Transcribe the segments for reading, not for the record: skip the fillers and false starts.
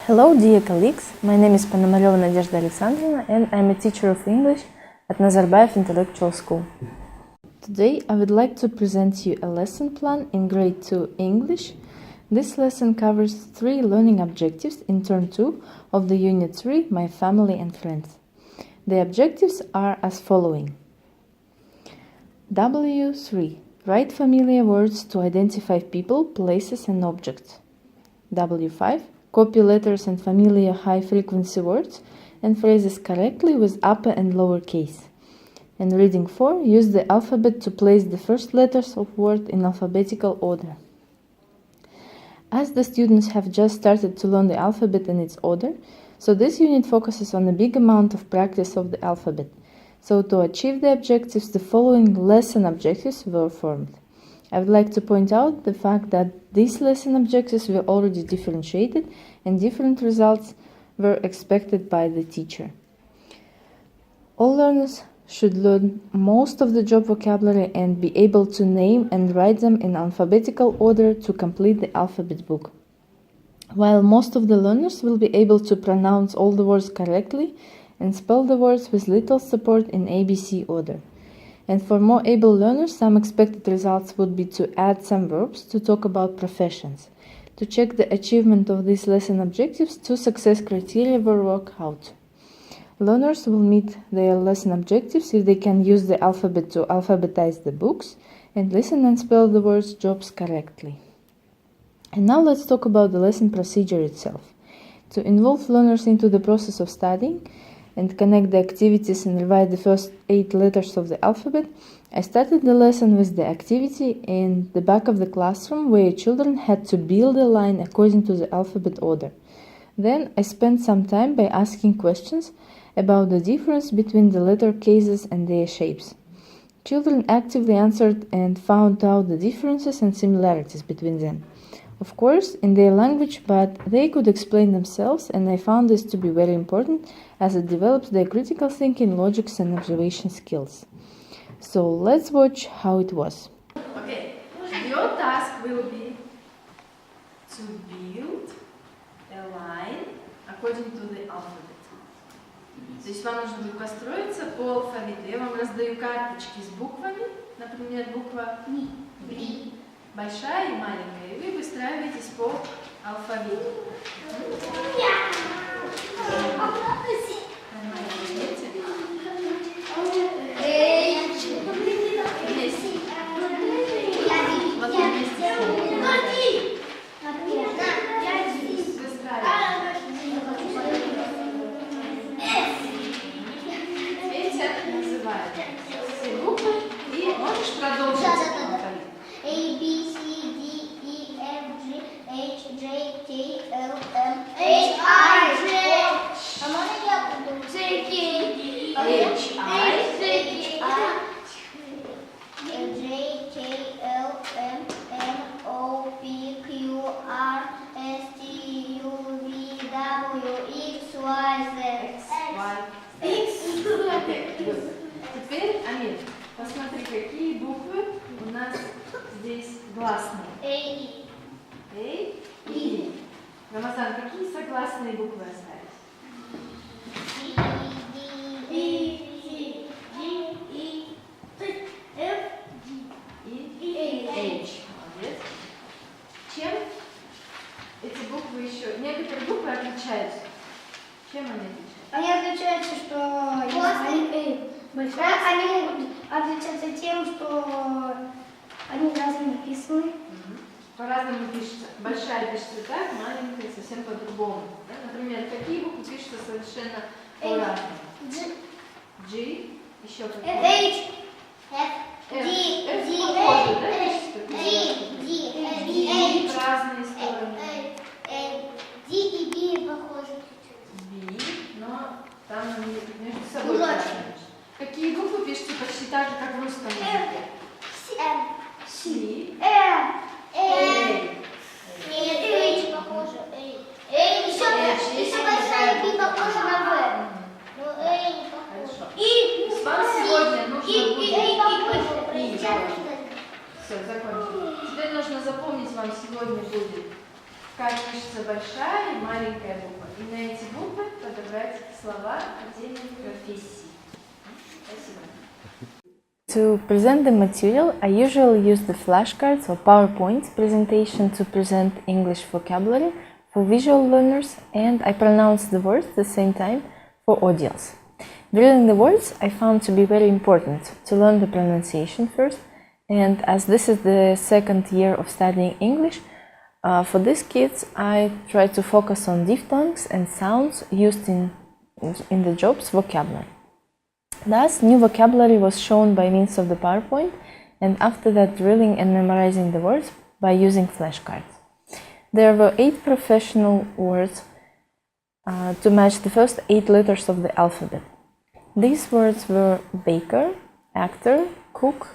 Hello dear colleagues, my name is Понамарева and I'm a teacher of English at Nazarbayev Intellectual School. Today I would like to present you a lesson plan in Grade 2 English. This lesson covers 3 learning objectives in Term 2 of the Unit 3, My Family and Friends. The objectives are as following. W3. Write familiar words to identify people, places and objects. W5. Copy letters and familiar high-frequency words and phrases correctly with upper and lower case. And reading 4, use the alphabet to place the first letters of word in alphabetical order. As the students have just started to learn the alphabet in its order, so this unit focuses on a big amount of practice of the alphabet. So to achieve the objectives, the following lesson objectives were formed. I would like to point out the fact that these lesson objectives were already differentiated and different results were expected by the teacher. All learners should learn most of the job vocabulary and be able to name and write them in alphabetical order to complete the alphabet book. While most of the learners will be able to pronounce all the words correctly and spell the words with little support in ABC order. And for more able learners, some expected results would be to add some verbs to talk about professions. To check the achievement of these lesson objectives, 2 success criteria were worked out. Learners will meet their lesson objectives if they can use the alphabet to alphabetize the books and listen and spell the words jobs correctly. And now let's talk about the lesson procedure itself. To involve learners into the process of studying and connect the activities and revise the first 8 letters of the alphabet, I started the lesson with the activity in the back of the classroom where children had to build a line according to the alphabet order. Then I spent some time by asking questions about the difference between the letter cases and their shapes. Children actively answered and found out the differences and similarities between them. Of course, in their language, but they could explain themselves, and I found this to be very important as it develops their critical thinking, logics and observation skills. So let's watch how it was. Okay, your task will be to build a line according to the alphabet. То есть вам нужно будет построиться по алфавиту. Я вам раздаю карточки с буквами, например, буква «И». Большая и маленькая, и вы выстраиваетесь по алфавиту. Теперь, Амир, посмотри, какие буквы у нас здесь гласные. Эй и. Рамазан, какие согласные буквы остались? H. Молодец. Чем эти буквы еще? Некоторые буквы отличаются. Чем они отличаются? Они отличаются, что они могут отличаться тем, что они разные написаны. По-разному пишется. Большая пишется так, маленькая совсем по-другому. Да? Например, какие буквы пишутся совершенно по-разному? G. Еще какие? H. F. F похоже, да, пишется? D. В разные стороны. D и B похожи. B, но там они между собой разные. Какие буквы пишутся почти так же, как в русском языке? C. H похоже. Еще большая B похожа на V. Но A не похожа. И вам сегодня нужно будет... Все, закончили. Теперь нужно запомнить вам сегодня будет как пишется большая и маленькая буква. И на эти буквы подобрать слова отдельных профессий. Спасибо. To present the material, I usually use the flashcards or PowerPoint presentation to present English vocabulary for visual learners, and I pronounce the words at the same time for audience. Drilling the words I found to be very important to learn the pronunciation first, and as this is the second year of studying English, for these kids I try to focus on diphthongs and sounds used in the job's vocabulary. Thus, new vocabulary was shown by means of the PowerPoint, and after that drilling and memorizing the words by using flashcards. There were 8 professional words to match the first 8 letters of the alphabet. These words were baker, actor, cook,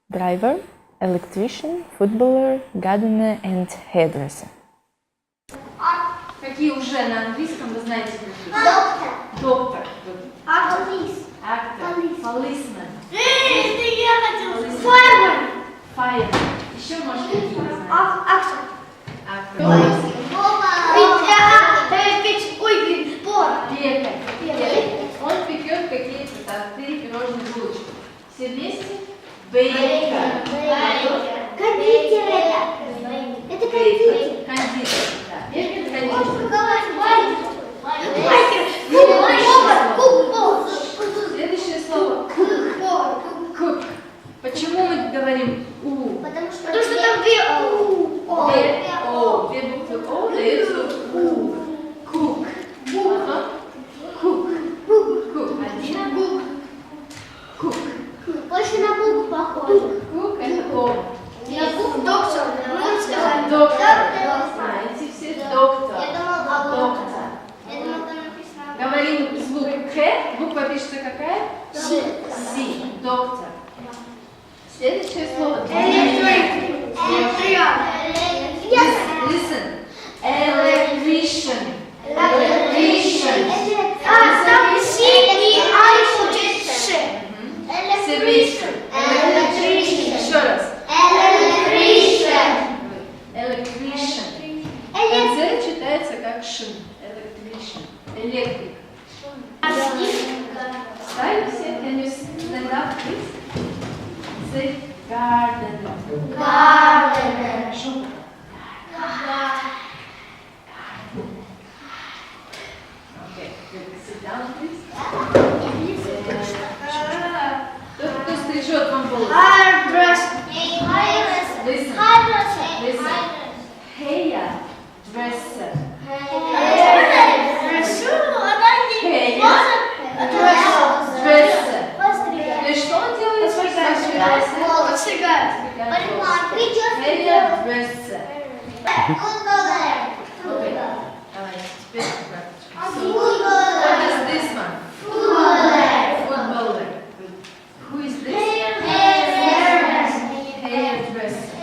driver, electrician, footballer, gardener and hairdresser. Какие уже на английском вы знаете какие? Доктор. Доктор. Police. Actor. Policeman. Я хотела. Fireman. Fireman. Еще может какие вы знаете? Актер. Actor. Лекарь. Он пекет какие-то торты, пирожные, булочки. Все вместе? Бейкер. Кондитер это кондитер. Кондитер. Да. Бейкер, кондитер. Следующее слово. Cook. Почему мы говорим У? Потому что там две Две буквы О дают звук У. Cook. Ага. Cook. Один. Cook. Больше на букву похоже. Cook это повар. На букву доктор. Мы сказали Доктор. Знаете все? Доктор. Я думала, Доктор. Я думала, там написано. Говорим звук К. Буква пишется какая? Си. Си. Доктор. Следующее слово. Listen. Electrician. Там Си и Ай будет Ш. Все вместе. Еще раз. Electrician. В конце читается как шин. Electrician. Электрик. Ставим все. Can you stand up, please? Say gardener. Хорошо. Okay. Sit down, please. Кто стрижет вам волосы? Listen. Hairdresser. Dresser. То есть что он делает? Hairdresser. Давай, теперь what is this one? Footballer. Who is this? Hairdresser. Hairdresser.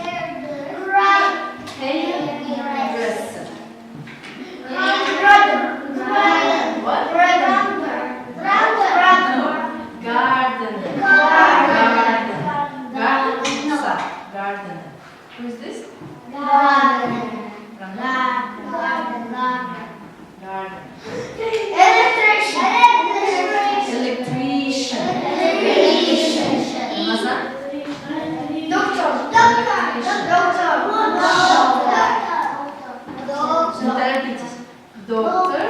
What? Gardener. Who is this? Gardener. Electrician. Ramazan? Не торопитесь. Доктор.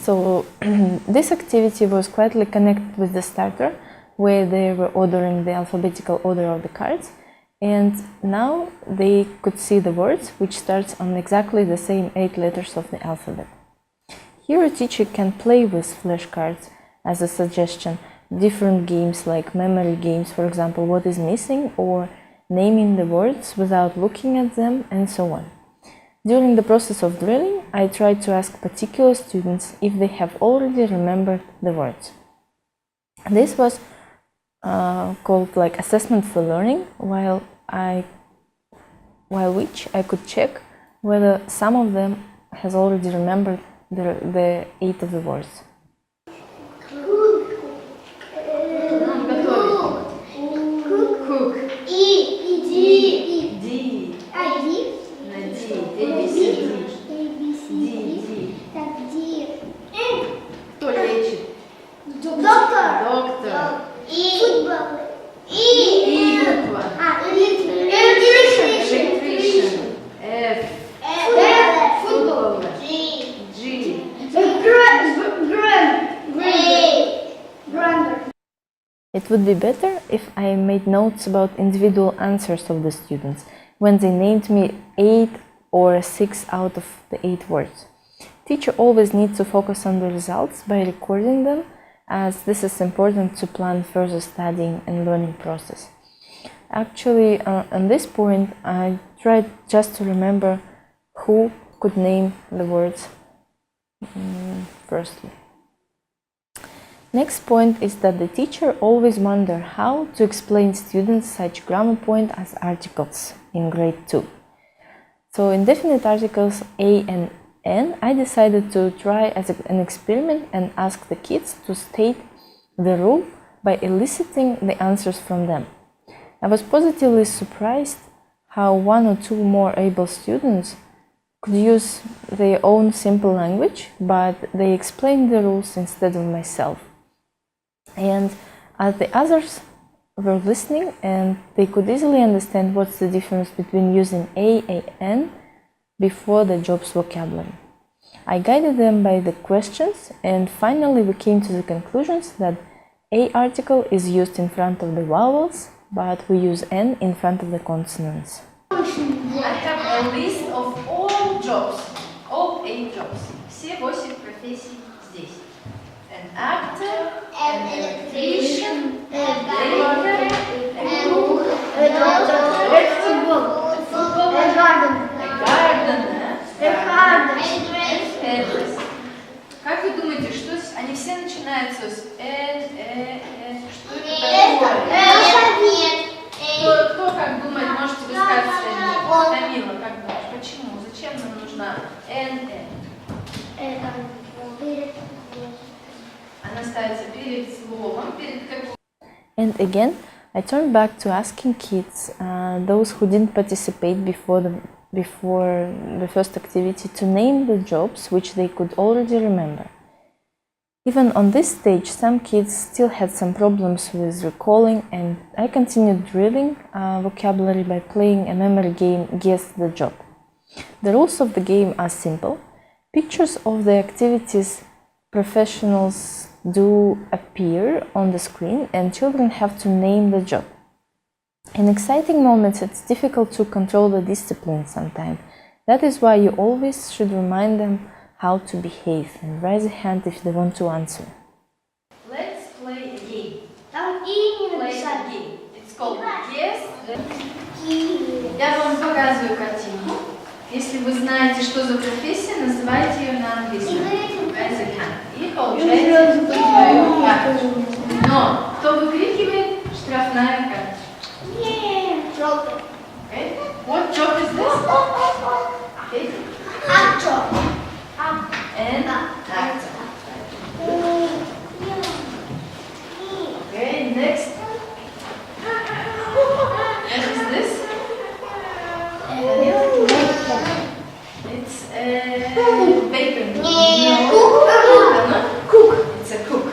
So this activity was quietly connected with the starter, where they were ordering the alphabetical order of the cards, and now they could see the words which starts on exactly the same 8 letters of the alphabet. Here a teacher can play with flashcards as a suggestion, different games like memory games, for example, what is missing, or naming the words without looking at them, and so on. During the process of drilling, I tried to ask particular students if they have already remembered the words. This was called like assessment for learning, while which I could check whether some of them has already remembered the 8 of the words. Cook. И. D. На D. ABC. Футбол. И буква. Electrician. F. Футбол. G. It would be better if I made notes about individual answers of the students when they named me 8 or 6 out of the 8 words. Teacher always needs to focus on the results by recording them, as this is important to plan further studying and learning process. Actually, on this point, I tried just to remember who could name the words firstly. Next point is that the teacher always wonders how to explain students such grammar point as articles in grade 2. So in definite articles A and N, I decided to try as an experiment and ask the kids to state the rule by eliciting the answers from them. I was positively surprised how 1 or 2 more able students could use their own simple language, but they explained the rules instead of myself. And as the others were listening, and they could easily understand what's the difference between using A and N before the job's vocabulary. I guided them by the questions, and finally we came to the conclusions that A article is used in front of the vowels, but we use N in front of the consonants. I have a list of all jobs, all 8 jobs. Все 8 профессий здесь. An actor, an electrician, a baker, a cook, a gardener, Как вы думаете, что они все начинаются с что это такое? Кто как думает, можете вы сказать Тамила, как думаешь, почему? Зачем нам нужна N? Она ставится перед словом, перед каким? And again, I turned back to asking kids, those who didn't participate before the first activity, to name the jobs which they could already remember. Even on this stage, some kids still had some problems with recalling, and I continued drilling vocabulary by playing a memory game, Guess the Job. The rules of the game are simple. Pictures of the activities professionals do appear on the screen, and children have to name the job. In exciting moments, it's difficult to control the discipline sometimes. That is why you always should remind them how to behave and raise a hand if they want to answer. Let's play a game. Play a game. It's called Guess the Я вам показываю картинку. Если вы знаете, что за профессия, называйте ее на английском. Raise a hand. И получаете свою карточку. Но кто выкрикивает, штрафная карточка. Okay. What job is this? Okay. Actor. And actor. Okay, next. What is this? It's a baker. Cook. It's a cook.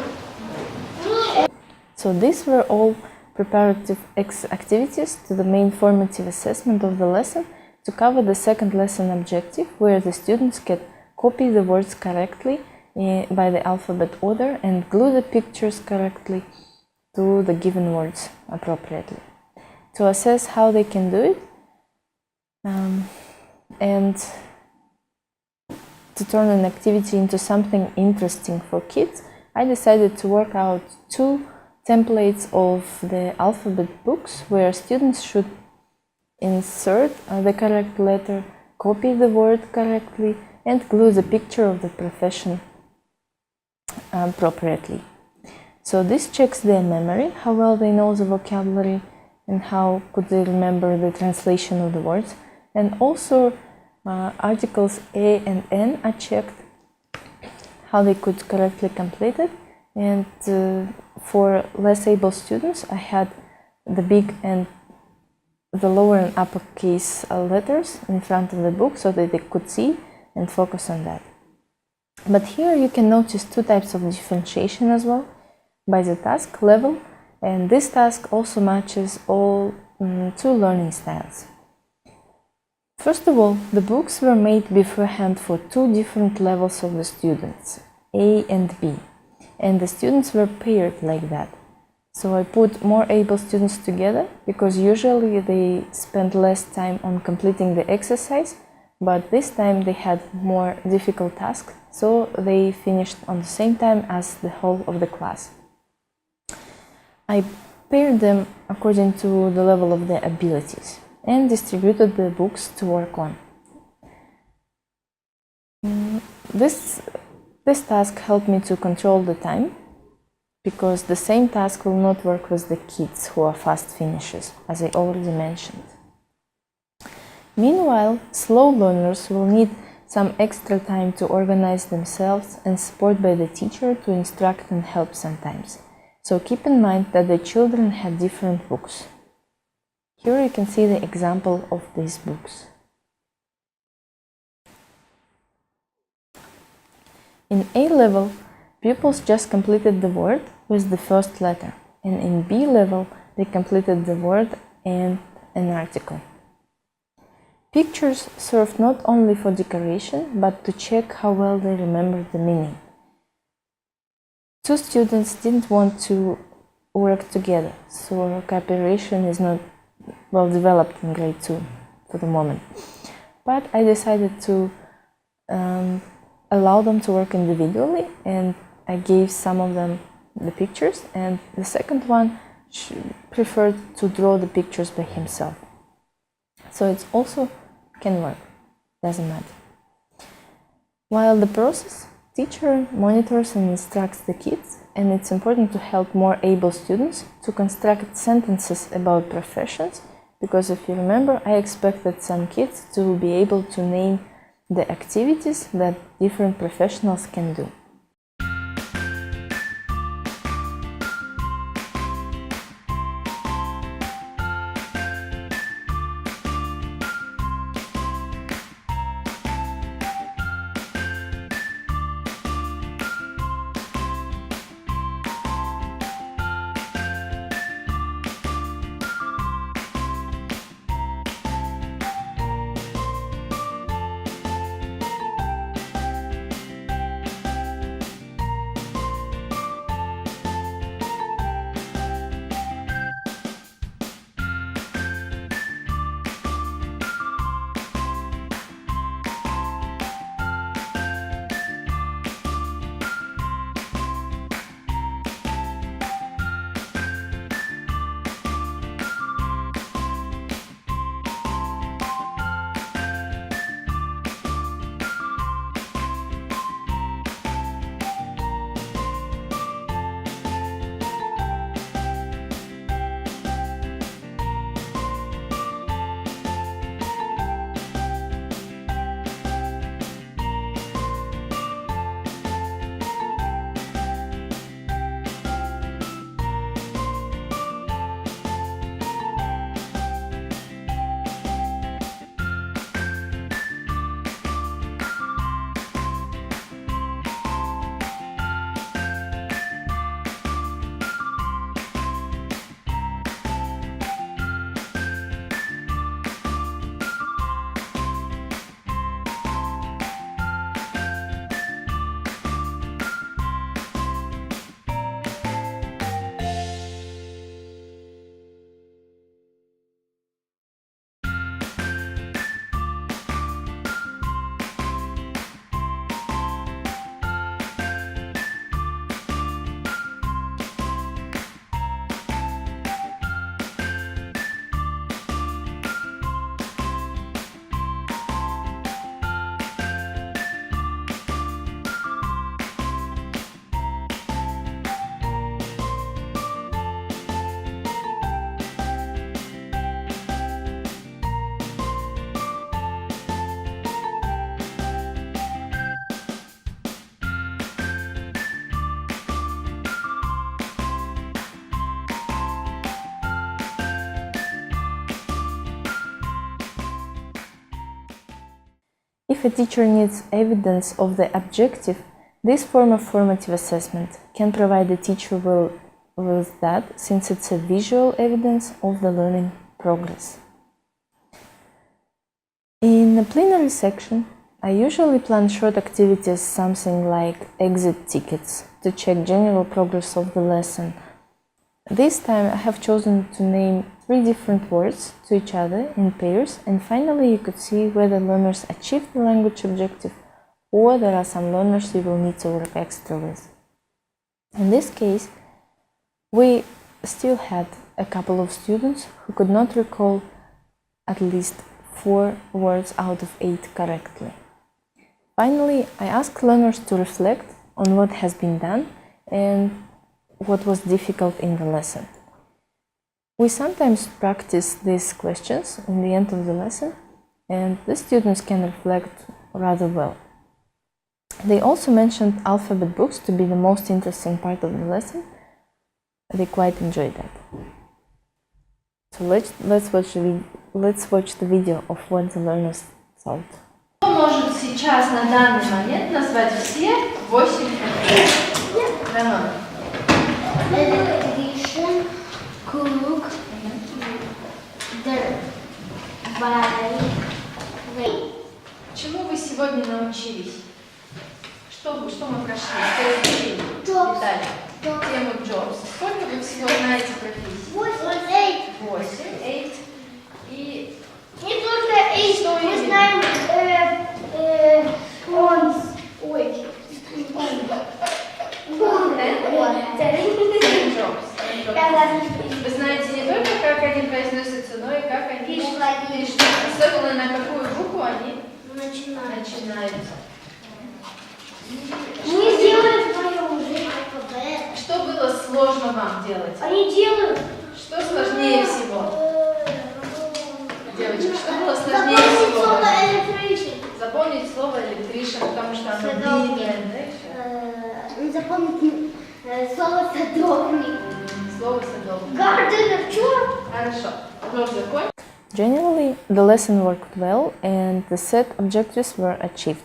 So these were all preparative activities to the main formative assessment of the lesson to cover the second lesson objective, where the students can copy the words correctly by the alphabet order and glue the pictures correctly to the given words appropriately. To assess how they can do it and to turn an activity into something interesting for kids, I decided to work out 2 templates of the alphabet books where students should insert the correct letter, copy the word correctly, and glue the picture of the profession appropriately. So this checks their memory, how well they know the vocabulary and how could they remember the translation of the words. And also articles A and N are checked, how they could correctly complete it. And for less able students, I had the big and the lower and uppercase letters in front of the book so that they could see and focus on that. But here you can notice 2 types of differentiation as well, by the task level And this task also matches all two learning styles. First of all, the books were made beforehand for two different levels of the students, A and B, and the students were paired like that. So I put more able students together because usually they spend less time on completing the exercise, but this time they had more difficult tasks, so they finished on the same time as the whole of the class. I paired them according to the level of their abilities and distributed the books to work on. This task helped me to control the time, because the same task will not work with the kids who are fast finishers, as I already mentioned. Meanwhile, slow learners will need some extra time to organize themselves and support by the teacher to instruct and help sometimes. So keep in mind that the children had different books. Here you can see the example of these books. In A level, pupils just completed the word with the first letter, and in B level, they completed the word and an article. Pictures served not only for decoration, but to check how well they remembered the meaning. Two students didn't want to work together, so cooperation is not well developed in grade 2 for the moment. But I decided to allow them to work individually, and I gave some of them the pictures, and the second one preferred to draw the pictures by himself. So it also can work, doesn't matter. While the process, teacher monitors and instructs the kids, and it's important to help more able students to construct sentences about professions, because if you remember, I expected some kids to be able to name the activities that different professionals can do. If a teacher needs evidence of the objective, this form of formative assessment can provide the teacher with with that since it's a visual evidence of the learning progress. In the plenary section, I usually plan short activities, something like exit tickets, to check general progress of the lesson. This time I have chosen to name 3 different words to each other in pairs, and finally you could see whether learners achieved the language objective or there are some learners you will need to work extra with. In this case, we still had a couple of students who could not recall at least 4 words out of 8 correctly. Finally, I asked learners to reflect on what has been done and what was difficult in the lesson. We sometimes practice these questions in the end of the lesson, and the students can reflect rather well. They also mentioned alphabet books to be the most interesting part of the lesson. They quite enjoyed that. So let's watch the video of what the learners thought. Кто может сейчас на данный момент назвать все 8 фамилий? Electrician, cook, Чему вы сегодня научились? Что мы прошли? Детали. Тему jobs. Сколько вы всего знаете профессий? 8. И не только мы знаем Вы знаете не только, как они произносятся, но и как они пишут, особенно на какую букву они начинаются. Мы сделали вдвоем уже алфавит. Что было сложно вам делать? Они делают. Что сложнее всего? Девочки, что было сложнее всего? Запомнить слово electrician, потому что оно длинное, да? Запомнить слово садовник. Слово садовник. Gardener, что? Хорошо. Урок закончен. Generally, the lesson worked well and the set objectives were achieved.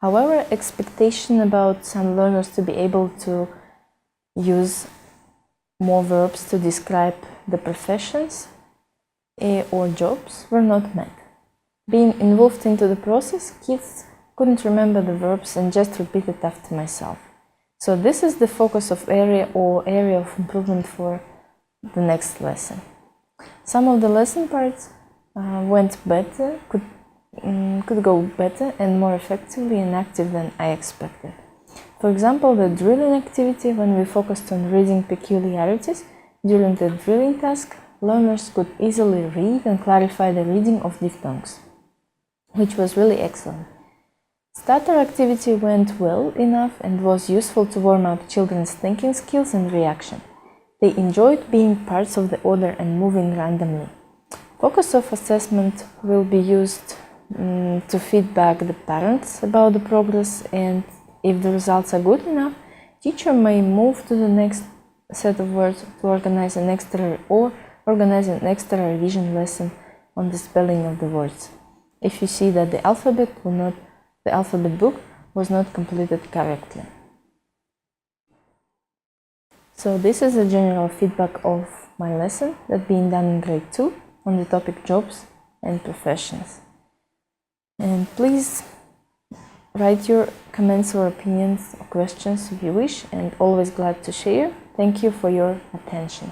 However, expectation about some learners to be able to use more verbs to describe the professions or jobs were not met. Being involved into the process, kids couldn't remember the verbs and just repeated after myself. So this is the focus of area of improvement for the next lesson. Some of the lesson parts went better, could go better and more effectively and active than I expected. For example, the drilling activity, when we focused on reading peculiarities, during the drilling task, learners could easily read and clarify the reading of diphthongs, which was really excellent. Starter activity went well enough and was useful to warm up children's thinking skills and reaction. They enjoyed being parts of the order and moving randomly. Focus of assessment will be used to feedback the parents about the progress, and if the results are good enough, teacher may move to the next set of words to organize an extra revision lesson on the spelling of the words, if you see that the alphabet book was not completed correctly. So this is a general feedback of my lesson that being done in grade 2 on the topic jobs and professions. And please write your comments or opinions or questions if you wish, and always glad to share. Thank you for your attention.